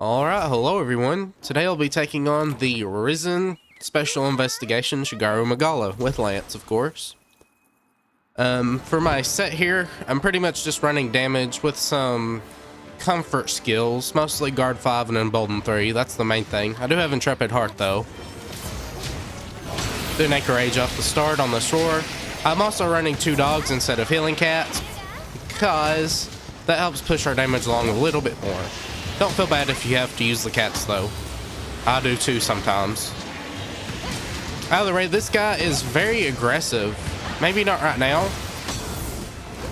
Alright, hello everyone. Today I'll be taking on the Risen Special Investigation Shagaru Magala, with Lance, of course. For my set here, I'm pretty much just running damage with some comfort skills, mostly Guard 5 and Embolden 3, that's the main thing. I do have Intrepid Heart though. Do an Anchor Age off the start on this roar. I'm also running 2 dogs instead of healing cats, because that helps push our damage along a little bit more. Don't feel bad if you have to use the cats though. I do too sometimes. Either way, this guy is very aggressive. Maybe not right now,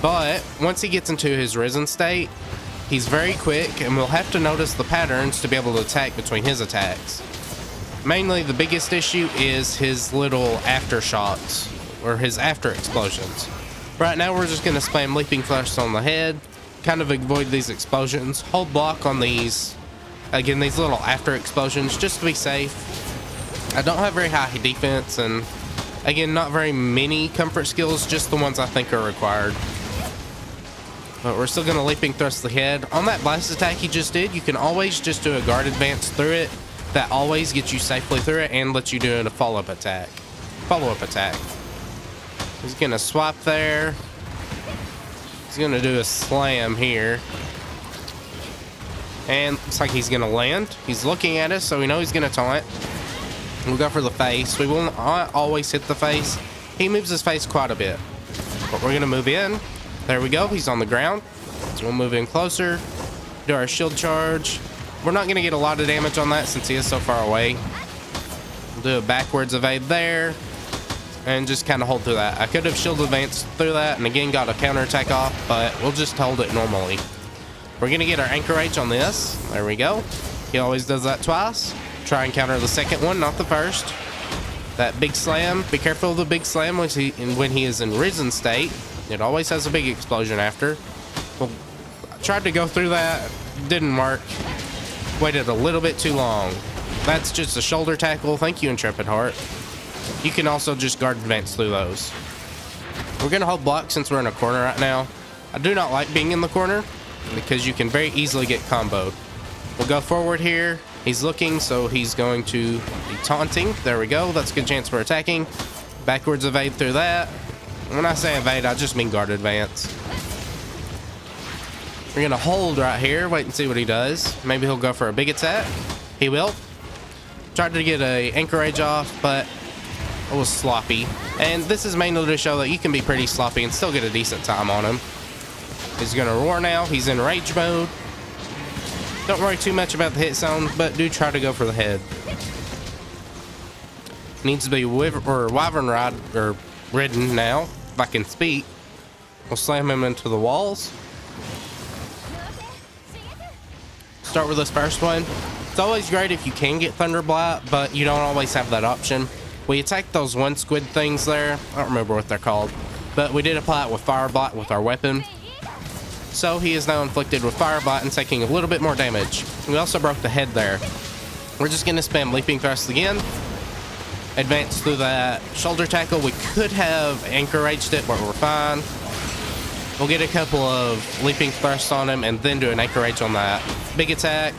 but once he gets into his risen state, he's very quick and we'll have to notice the patterns to be able to attack between his attacks. Mainly the biggest issue is his little aftershocks, or his after explosions. Right now we're just going to spam Leaping Thrust on the head, kind of avoid these explosions, hold block on these, again, these little after explosions, just to be safe. I don't have very high defense, and again, not very many comfort skills, just the ones I think are required. But we're still going to Leaping Thrust the head. On that blast attack he just did, you can always just do a guard advance through it. That always gets you safely through it and lets you do a follow-up attack. He's going to swap there. He's gonna do a slam here, and looks like he's gonna land. He's looking at us, so we know he's gonna taunt. We'll go for the face. We will not always hit the face. He moves his face quite a bit, but we're gonna move in. There we go. He's on the ground, so we'll move in closer, do our shield charge. We're not gonna get a lot of damage on that since he is so far away. We'll do a backwards evade there and just kind of hold through that. I could have shield advanced through that and again got a counterattack off, but we'll just hold it normally. We're gonna get our Anchor Age on this. There we go. He always does that twice. Try and counter the second one, not the first. That big slam, be careful of the big slam when he is in risen state. It always has a big explosion after. Well, I tried to go through that, didn't work. Waited a little bit too long. That's just a shoulder tackle. Thank you, Intrepid Heart. You can also just guard advance through those. We're going to hold block since we're in a corner right now. I do not like being in the corner because you can very easily get comboed. We'll go forward here. He's looking, so he's going to be taunting. There we go. That's a good chance for attacking. Backwards evade through that. When I say evade, I just mean guard advance. We're going to hold right here. Wait and see what he does. Maybe he'll go for a big attack. He will. Tried to get a Anchor Age off, but it was sloppy, and this is mainly to show that you can be pretty sloppy and still get a decent time on him. He's gonna roar now. He's in rage mode. Don't worry too much about the hit zone, but do try to go for the head. Needs to be wyvern ride or ridden now, if I can speak. We'll slam him into the walls. Start with this first one. It's always great if you can get Thunderblight, but you don't always have that option. We attacked those one squid things there. I don't remember what they're called, but we did apply it with Fire Blight with our weapon. So he is now inflicted with Fire Blight and taking a little bit more damage. We also broke the head there. We're just going to spam Leaping Thrust again. Advance through that shoulder tackle. We could have Anchor Aged it, but we're fine. We'll get a couple of Leaping Thrusts on him and then do an Anchor Age on that big attack.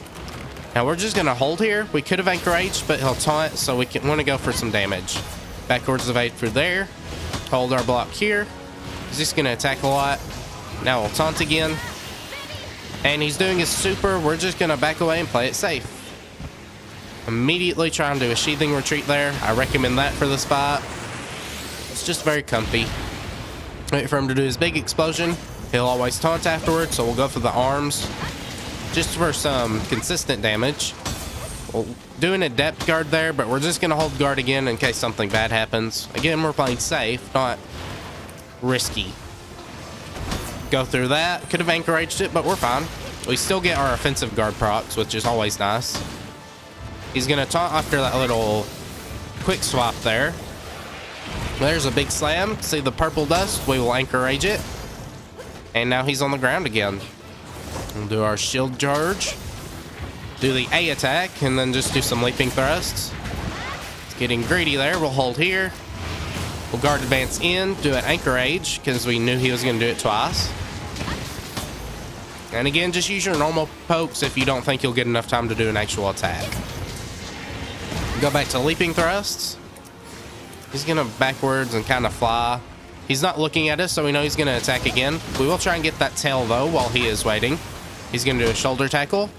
Now we're just going to hold here. We could have Anchor Aged, but he'll taunt, so we want to go for some damage. Backwards evade through there. Hold our block here. He's just going to attack a lot. Now we'll taunt again. And he's doing his super. We're just going to back away and play it safe. Immediately try and do a sheathing retreat there. I recommend that for this fight. It's just very comfy. Wait for him to do his big explosion. He'll always taunt afterwards, so we'll go for the arms, just for some consistent damage. We'll do an adept guard there, but we're just going to hold guard again in case something bad happens. Again, we're playing safe, not risky. Go through that. Could have Anchor Aged it, but we're fine. We still get our offensive guard procs, which is always nice. He's going to taunt after that little quick swap there. There's a big slam. See the purple dust? We will Anchor Age it. And now he's on the ground again. We'll do our shield charge, do the A attack, and then just do some Leaping Thrusts. It's getting greedy there. We'll hold here. We'll guard advance in, do an Anchor Age, because we knew he was going to do it twice. And again, just use your normal pokes if you don't think you'll get enough time to do an actual attack. Go back to leaping thrusts. He's gonna backwards and kind of fly. He's not looking at us, so we know he's gonna attack again. We will try and get that tail though while he is waiting. He's gonna do a shoulder tackle.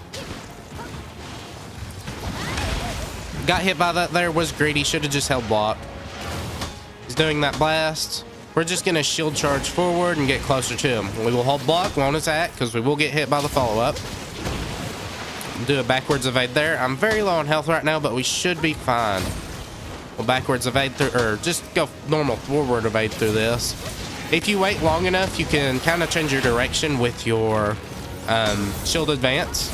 Got hit by that there, was greedy, should have just held block. He's doing that blast. We're just gonna shield charge forward and get closer to him. We will hold block, won't attack, because we will get hit by the follow-up. Do a backwards evade there. I'm very low on health right now, but we should be fine. We'll backwards evade through, or just go normal forward evade through this. If you wait long enough, you can kind of change your direction with your shield advance.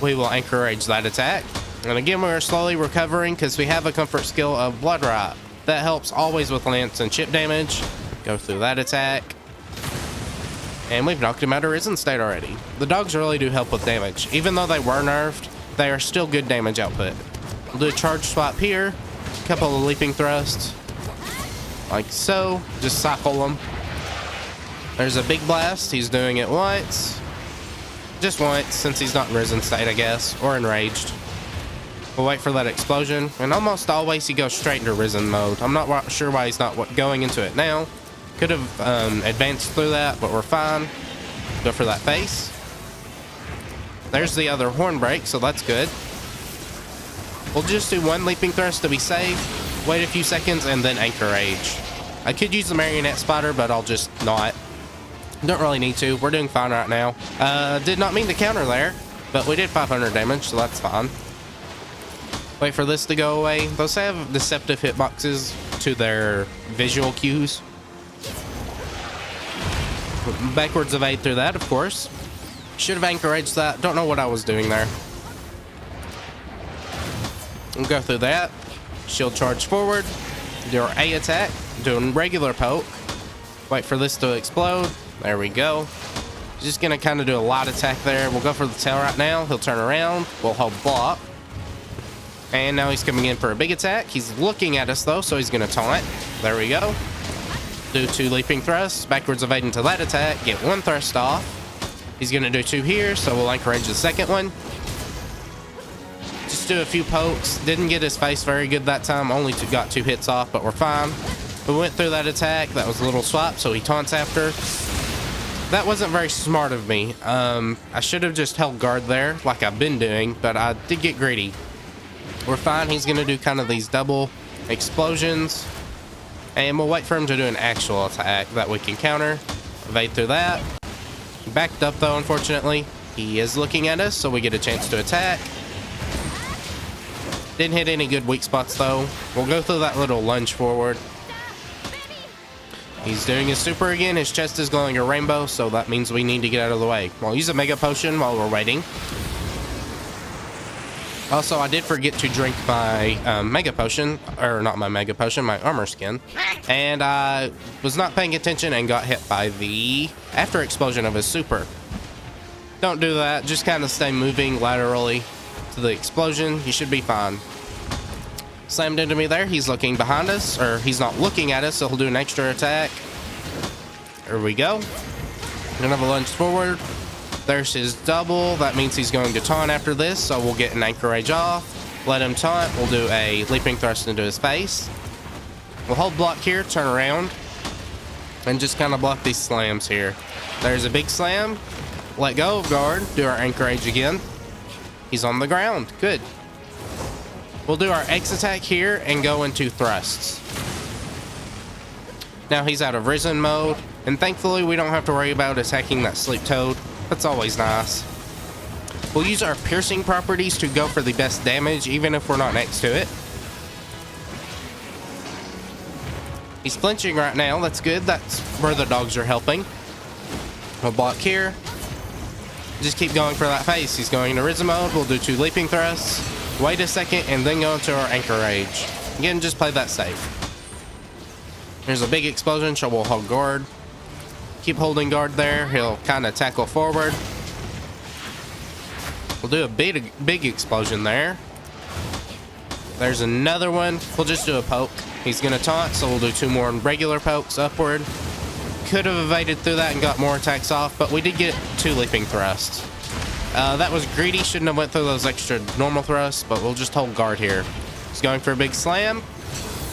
We will anchor rage that attack. And again, we're slowly recovering because we have a comfort skill of Blood Rot. That helps always with lance and chip damage. Go through that attack. And we've knocked him out of Risen state already. The dogs really do help with damage. Even though they were nerfed, they are still good damage output. We'll do a charge swap here. A couple of leaping thrusts. Like so. Just cycle them. There's a big blast. He's doing it once. Just once, since he's not in Risen state, I guess. Or enraged. We'll wait for that explosion, and almost always he goes straight into Risen mode. I'm not sure why he's not going into it now. Could have advanced through that, but we're fine. Go for that face. There's the other horn break, so that's good. We'll just do one leaping thrust to be safe. Wait a few seconds, and then anchor rage. I could use the marionette spider, but I'll just not. Don't really need to. We're doing fine right now. Did not mean to counter there, but we did 500 damage, so that's fine. Wait for this to go away. Those have deceptive hitboxes to their visual cues. Backwards evade through that, of course. Should have anchoraged that. Don't know what I was doing there. We'll go through that. Shield charge forward. Do our A attack. Doing regular poke. Wait for this to explode. There we go. Just gonna kind of do a light attack there. We'll go for the tail right now. He'll turn around. We'll hold block. And now he's coming in for a big attack. He's looking at us though, so he's gonna taunt. There we go. Do 2 leaping thrusts, backwards evade into that attack, get 1 thrust off. He's gonna do 2 here, so we'll anchorage the second one. Just do a few pokes. Didn't get his face very good that time, only got 2 hits off, but we're fine. We went through that attack, that was a little swap, so he taunts after. That wasn't very smart of me. I should have just held guard there, like I've been doing, but I did get greedy. We're fine. He's going to do kind of these double explosions. And we'll wait for him to do an actual attack that we can counter. Evade through that. Backed up though, unfortunately. He is looking at us, so we get a chance to attack. Didn't hit any good weak spots though. We'll go through that little lunge forward. He's doing his super again. His chest is glowing a rainbow, so that means we need to get out of the way. We'll use a mega potion while we're waiting. Also, I did forget to drink my mega potion, or not my mega potion, my armor skin. And I was not paying attention and got hit by the after explosion of his super. Don't do that, just kind of stay moving laterally to the explosion. You should be fine. Slammed into me there. He's looking behind us, or he's not looking at us, so he'll do an extra attack. There we go. Gonna have a lunge forward. There's his double. That means he's going to taunt after this, so we'll get an anchor rage off. Let him taunt. We'll do a leaping thrust into his face. We'll hold block here, turn around, and just kind of block these slams here. There's a big slam. Let go of guard. Do our anchor rage again. He's on the ground. Good. We'll do our X attack here and go into thrusts. Now he's out of Risen mode, and thankfully we don't have to worry about attacking that sleep toad. That's always nice. We'll use our piercing properties to go for the best damage, even if we're not next to it. He's flinching right now. That's good. That's where the dogs are helping. We'll block here. Just keep going for that face. He's going into Risen mode. We'll do 2 leaping thrusts. Wait a second, and then go into our anchor rage. Again, just play that safe. There's a big explosion, so we'll hold guard. Keep holding guard there. He'll kind of tackle forward. We'll do a big explosion there. There's another one. We'll just do a poke. He's going to taunt, so we'll do 2 more regular pokes upward. could have evaded through that and got more attacks off, but we did get 2 leaping thrusts. That was greedy. Shouldn't have went through those extra normal thrusts, but we'll just hold guard here. He's going for a big slam.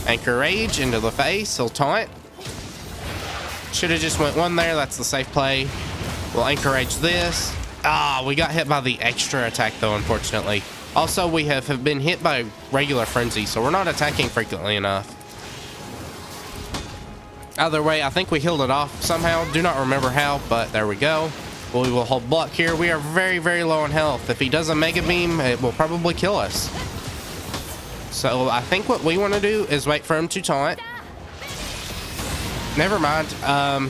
Anchor Rage into the face. He'll taunt. Should have just went 1 there. That's the safe play. We'll Anchor Rage this. Ah, we got hit by the extra attack though, unfortunately. Also, we have been hit by regular Frenzy, so we're not attacking frequently enough. Either way, I think we healed it off somehow. Do not remember how, but there we go. We will hold block here. We are very, very low on health. If he does a Mega Beam, it will probably kill us. So I think what we want to do is wait for him to taunt. Never mind.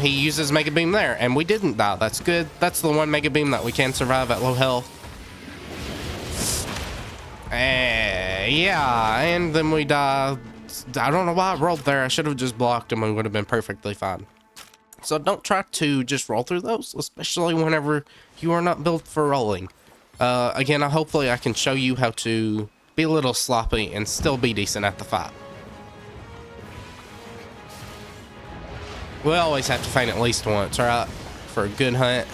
He uses Mega Beam there, and we didn't die. That's good. That's the 1 Mega Beam that we can survive at low health. Yeah, and then we die. I don't know why I rolled there. I should have just blocked him and would have been perfectly fine. So don't try to just roll through those, especially whenever you are not built for rolling. Again, hopefully I can show you how to be a little sloppy and still be decent at the fight. We always have to feint at least once, right? For a good hunt.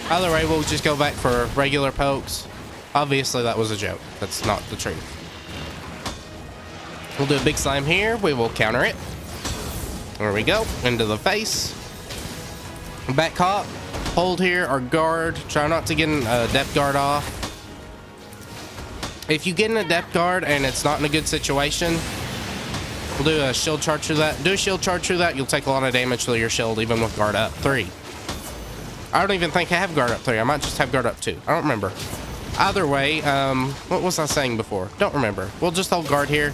Either way, we'll just go back for regular pokes. Obviously, that was a joke. That's not the truth. We'll do a big slam here. We will counter it. There we go. Into the face. Back hop. Hold here or guard. Try not to get a depth guard off. If you get in a depth guard and it's not in a good situation, we'll do a shield charge through that. Do a shield charge through that. You'll take a lot of damage to your shield even with guard up 3. I don't even think I have guard up 3. I might just have guard up 2. I don't remember. Either way, what was I saying before? Don't remember. We'll just hold guard here.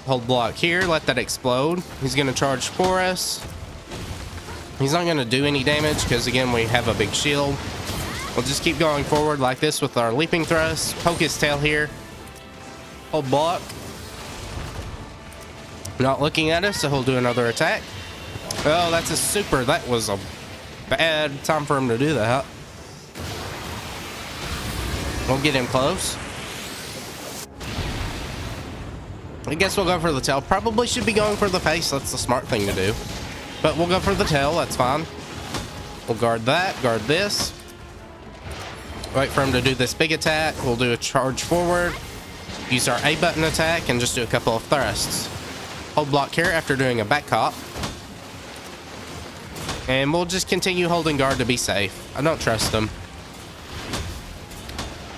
Hold block here, let that explode. He's going to charge for us. He's not going to do any damage because, again, we have a big shield. We'll just keep going forward like this with our leaping thrust. Poke his tail here. Hold block. Not looking at us, so he'll do another attack. Oh, that's a super. That was a bad time for him to do that. We'll get him close. I guess we'll go for the tail. Probably should be going for the face. That's the smart thing to do. But we'll go for the tail. That's fine. We'll guard that. Guard this. Wait for him to do this big attack. We'll do a charge forward. Use our A button attack and just do a couple of thrusts. Hold block here after doing a back hop. And we'll just continue holding guard to be safe. I don't trust him.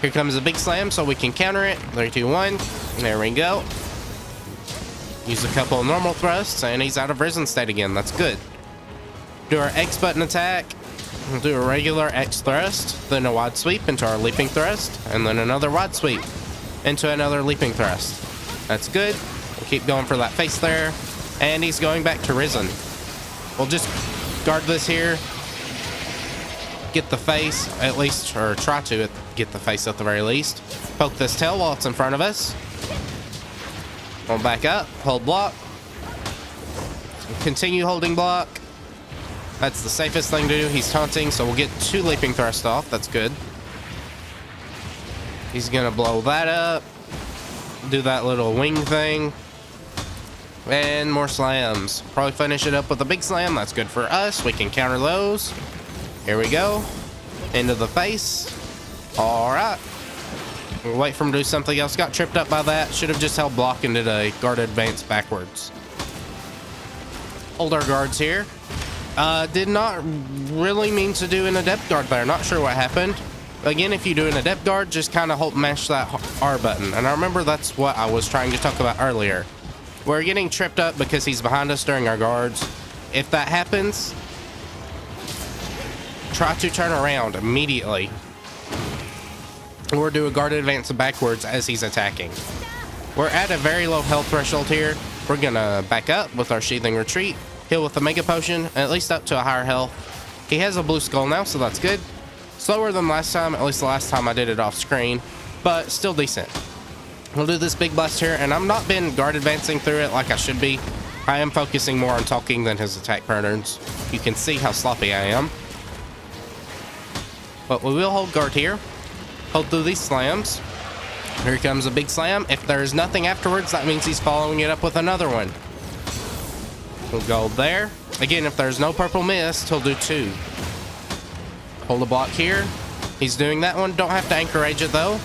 Here comes a big slam so we can counter it. 3, 2, 1. There we go. Use a couple of normal thrusts, and he's out of Risen state again. That's good. Do our X button attack. We'll do a regular X thrust, then a wide sweep into our leaping thrust, and then another wide sweep into another leaping thrust. That's good. We'll keep going for that face there. And he's going back to Risen. We'll just guard this here. Get the face, at least, or try to get the face at the very least. Poke this tail while it's in front of us. We'll back up, hold block. Continue holding block. That's the safest thing to do. He's taunting, so we'll get 2 leaping thrusts off. That's good. He's gonna blow that up. Do that little wing thing. And more slams. Probably finish it up with a big slam. That's good for us. We can counter those. Here we go. Into the face. All right. We'll wait for him to do something else. Got tripped up by that. Should have just held block and did a guard advance backwards. Hold our guards here. Did not really mean to do an adept guard there. Not sure what happened. Again, if you do an adept guard, just kind of mash that R button. And I remember that's what I was trying to talk about earlier. We're getting tripped up because he's behind us during our guards. If that happens, try to turn around immediately. Or do a guard advance backwards as he's attacking. We're at a very low health threshold here. We're gonna back up with our sheathing retreat. Heal with the mega potion, at least up to a higher health. He has a blue skull now, so that's good. Slower than last time, at least the last time I did it off screen, but still decent. We'll do this big blast here, and I'm not been guard advancing through it like I should be. I am focusing more on talking than his attack patterns. You can see how sloppy I am. But we will hold guard here. Hold through these slams. Here comes a big slam. If there is nothing afterwards, that means he's following it up with another one. We'll go there. Again, if there's no purple mist, he'll do 2. Hold a block here. He's doing that one. Don't have to anchorage it though.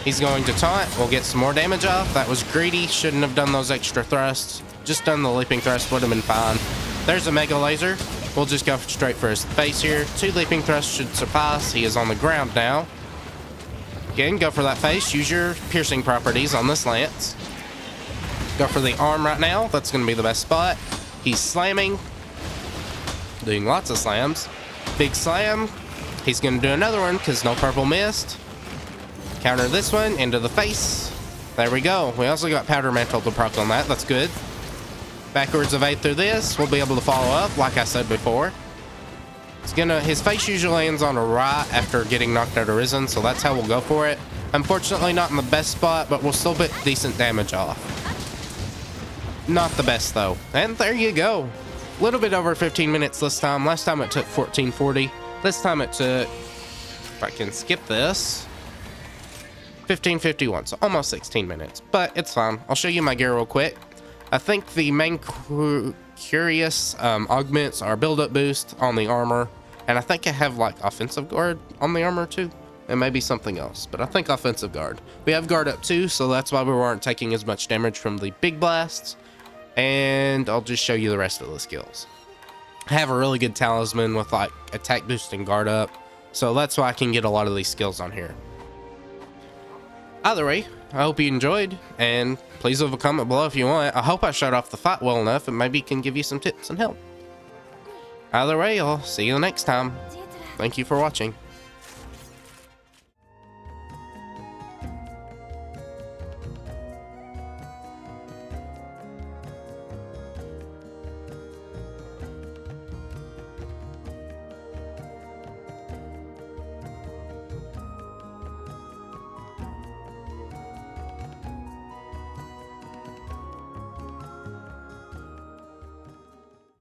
He's going to taunt. We'll get some more damage off. That was greedy. Shouldn't have done those extra thrusts. Just done the leaping thrust would have been fine. There's a mega laser. We'll just go straight for his face here. 2 leaping thrusts should suffice. He is on the ground now. Again, go for that face. Use your piercing properties on this lance. Go for the arm right now. That's going to be the best spot. He's slamming. Doing lots of slams. Big slam. He's going to do another one because no purple mist. Counter this one into the face. There we go. We also got powder mantle to proc on that. That's good. Backwards evade through this. We'll be able to follow up like I said before. His face usually lands on a right after getting knocked out of Risen, so that's how we'll go for it. Unfortunately not in the best spot, but we'll still get decent damage off. Not the best though. And there you go. A little bit over 15 minutes this time. Last time it took 14:40. This time it took, if I can skip this, 15:51, so almost 16 minutes, but it's fine. I'll show you my gear real quick. I think the main curious augments are build-up boost on the armor, and I think I have like offensive guard on the armor too, and maybe something else, but I think offensive guard. We have guard up too, so that's why we weren't taking as much damage from the big blasts, and I'll just show you the rest of the skills. I have a really good talisman with like attack boost and guard up, so that's why I can get a lot of these skills on here. Either way, I hope you enjoyed, and please leave a comment below if you want. I hope I showed off the fight well enough and maybe can give you some tips and help. Either way, I'll see you next time. Thank you for watching.